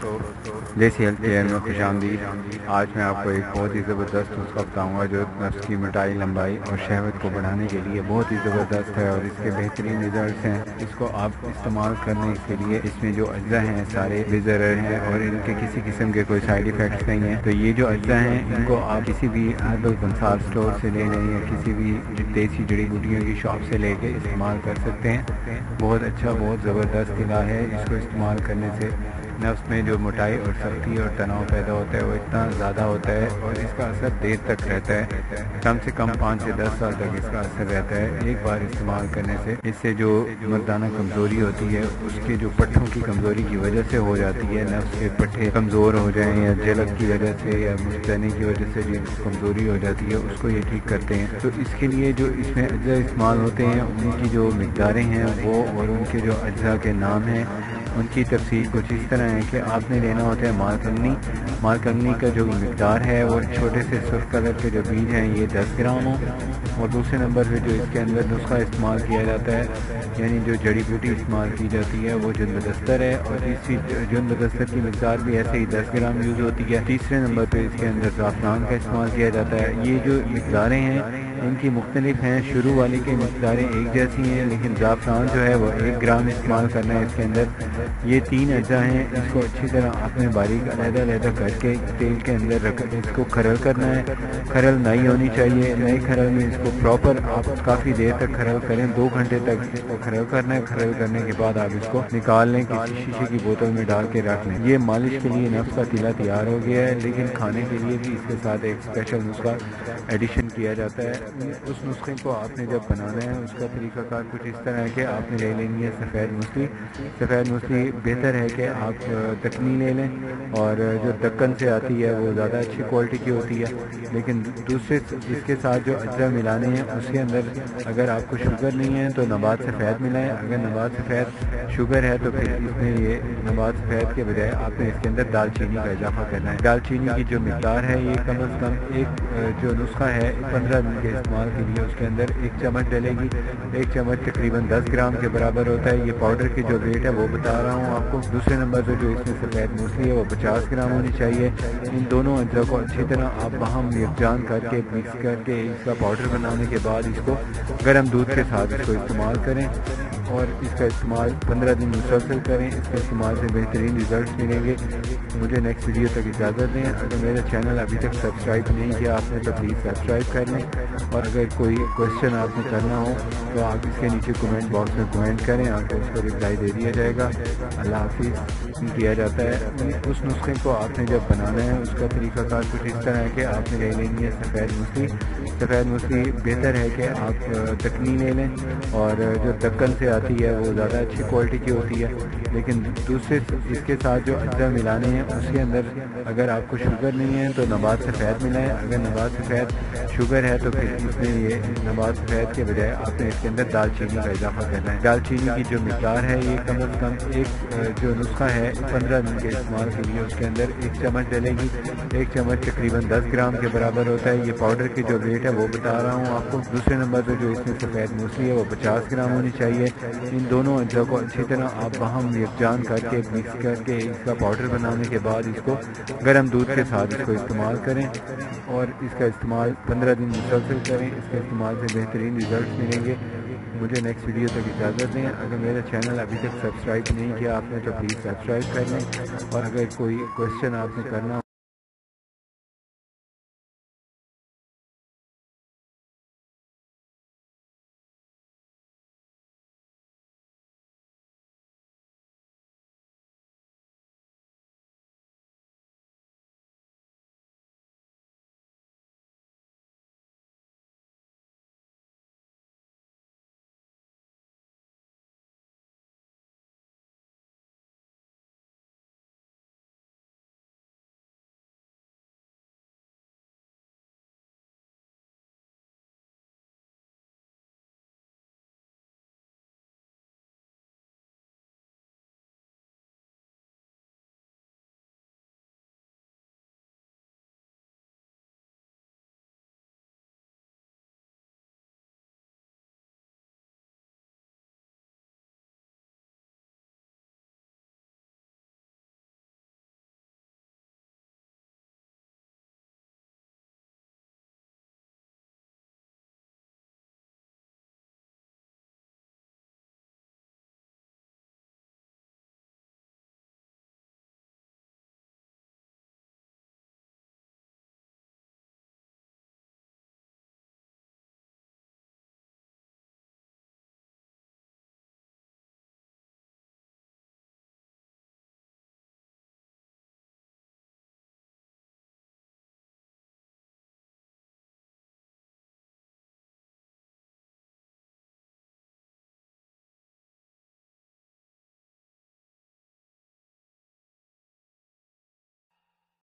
دیسی health care میں خوش آمدید۔ آج میں آپ کو ایک بہت ہی زبردست نسخہ بتاؤں گا جو نفس کی مٹائی، لمبائی اور شہوت کو بڑھانے کے لیے بہت ہی زبردست ہے اور اس کے بہترین ریزلٹس ہیں۔ اس کو آپ استعمال کرنے کے لیے اس میں جو اجزاء ہیں سارے بے ضرر ہیں اور ان کے کسی قسم کے کوئی سائیڈ ایفیکٹس نہیں ہیں۔ تو یہ جو اجزاء ہیں ان کو آپ کسی بھی ہربل کنسال اسٹور سے لے لیں یا کسی بھی دیسی جڑی بوٹیوں کی شاپ سے لے کے استعمال کر سکتے ہیں۔ بہت اچھا، بہت زبردست علاج ہے۔ اس کو استعمال کرنے سے نفس میں جو موٹائی اور سختی اور تناؤ پیدا ہوتا ہے وہ اتنا زیادہ ہوتا ہے اور اس کا اثر دیر تک رہتا ہے، کم سے کم 5 سے 10 سال تک اس کا اثر رہتا ہے۔ ایک بار استعمال کرنے سے اس سے جو مردانہ کمزوری ہوتی ہے اس کے جو پٹھوں کی کمزوری کی وجہ سے ہو جاتی ہے، نفس کے پٹھے کمزور ہو جائیں یا جلد کی وجہ سے یا مستعنے کی وجہ سے جو کمزوری ہو جاتی ہے اس کو یہ ٹھیک کرتے ہیں۔ تو اس کے لیے جو اس میں اجزاء استعمال ہوتے ہیں ان کی جو مقداریں ہیں وہ اور ان کے جو اجزاء کے نام ہیں ان کی تفصیل کچھ اس طرح ہے کہ آپ نے لینا ہوتا ہے مارکنی کا جو مقدار ہے وہ چھوٹے سے سرخ کلر کے جو بیج ہیں یہ 10 گرام ہوں، اور دوسرے نمبر پہ جو اس کے اندر نسخہ استعمال کیا جاتا ہے یعنی جو جڑی بوٹی استعمال کی جاتی ہے وہ جند بدستر ہے، اور تیسری جند بدستر کی مقدار بھی ایسے ہی 10 گرام یوز ہوتی ہے۔ تیسرے نمبر پہ اس کے اندر زعفران کا استعمال کیا جاتا ہے۔ یہ جو مقداریں ہیں ان کی مختلف ہیں، شروع والی کی مقداریں ایک جیسی ہیں لیکن زعفران جو ہے وہ 1 گرام استعمال کرنا ہے اس کے اندر۔ یہ 3 اجزاء ہیں، اس کو اچھی طرح آپ نے باریک علیحدہ کر کے تیل کے اندر رکھ اس کو کھرل کرنا ہے۔ کھرل نئی ہونی چاہیے، نئی کھرل میں اس کو پراپر آپ کافی دیر تک کھرل کریں، 2 گھنٹے تک اس کو کھرل کرنا ہے۔ کھرل کرنے کے بعد آپ اس کو نکال لیں، کسی شیشے کی بوتل میں ڈال کے رکھ لیں۔ یہ مالش کے لیے نفس کا تیلا تیار ہو گیا ہے، لیکن کھانے کے لیے بھی اس کے ساتھ ایک اسپیشل نسخہ ایڈیشن کیا جاتا ہے۔ اس نسخے کو آپ نے جب بنانا ہے اس کا طریقہ کار کچھ اس طرح ہے کہ آپ نے لے لینی ہے سفید موسلی۔ سفید موسلی بہتر ہے کہ آپ دکنی لے لیں، اور جو دکن سے آتی ہے وہ زیادہ اچھی کوالٹی کی ہوتی ہے، لیکن دوسرے اس کے ساتھ جو اجزاء ملانے ہیں اس کے اندر اگر آپ کو شوگر نہیں ہے تو نبات سفید ملائیں، اگر نبات سفید شوگر ہے تو پھر اس میں یہ نبات سفید کے بجائے آپ نے اس کے اندر دال چینی کا اضافہ کرنا ہے۔ دال چینی کی جو مقدار ہے یہ کم از کم ایک جو نسخہ ہے 15 دن کے استعمال کے لیے اس کے اندر 1 چمچ ڈلے گی۔ 1 چمچ تقریباً 10 گرام کے برابر ہوتا ہے۔ یہ پاؤڈر کی جو ویٹ ہے وہ بتا رہا ہوں آپ کو۔ دوسرے نمبر پہ جو اس میں سفید موسلی ہے وہ 50 گرام ہونی چاہیے۔ ان دونوں اجزاء کو اچھی طرح آپ باہم یکجان کر کے مکس کر کے اس کا پاؤڈر بنانے کے بعد اس کو گرم دودھ کے ساتھ اس کو استعمال کریں اور اس کا استعمال 15 دن مسلسل کریں۔ اس کے استعمال سے بہترین ریزلٹس ملیں گے۔ مجھے نیکسٹ ویڈیو تک اجازت دیں۔ اگر میرا چینل ابھی تک سبسکرائب نہیں کیا آپ نے تو پلیز سبسکرائب کر لیں، اور اگر کوئی کوشچن آپ نے کرنا ہو تو آپ اس کے نیچے کمنٹ باکس میں کمنٹ کریں، آپ کو اس کو رپلائی دے دیا جائے گا۔ اللہ حافظ کیا جاتا ہے۔ اس نسخے کو آپ نے جب بنانا ہے اس کا طریقہ کار کچھ اس طرح ہے کہ آپ نے لے لینی ہے سفید موسلی۔ سفید موسلی بہتر ہے کہ آپ دکنی لے لیں، اور جو دکن سے آتی ہے وہ زیادہ اچھی کوالٹی کی ہوتی ہے، لیکن دوسرے اس کے ساتھ جو اجزاء ملانے ہیں اس کے اندر اگر آپ کو شوگر نہیں ہے تو نبات سفید ملائیں، اگر نبات سفید شوگر ہے تو پھر اس میں یہ نبات سفید کے بجائے آپ نے اس کے اندر دال چینی کا اضافہ کرنا ہے۔ دال چینی کی جو مقدار ہے یہ کم از کم ایک جو نسخہ ہے 15 دن کے استعمال کے لیے اس کے اندر 1 چمچ ڈلے گی۔ 1 چمچ تقریباً 10 گرام کے برابر ہوتا ہے۔ یہ پاؤڈر کی جو ویٹ ہے وہ بتا رہا ہوں آپ کو۔ دوسرے نمبر پہ جو اس میں سفید موسلی ہے وہ 50 گرام ہونی چاہیے۔ ان دونوں اجزاء کو اچھی طرح آپ باہم یکجان کر کے مکس کر کے اس کا پاؤڈر بنانے کے بعد اس کو گرم دودھ کے ساتھ اس کو استعمال کریں اور اس کا استعمال 15 دن مسلسل کریں۔ اس کے استعمال سے بہترین ریزلٹس ملیں گے۔ مجھے نیکسٹ ویڈیو تک اجازت دیں۔ اگر میرا چینل ابھی تک سبسکرائب نہیں کیا آپ نے تو پلیز سبسکرائب کر لیں، اور اگر کوئی کوشچن آپ نے کرنا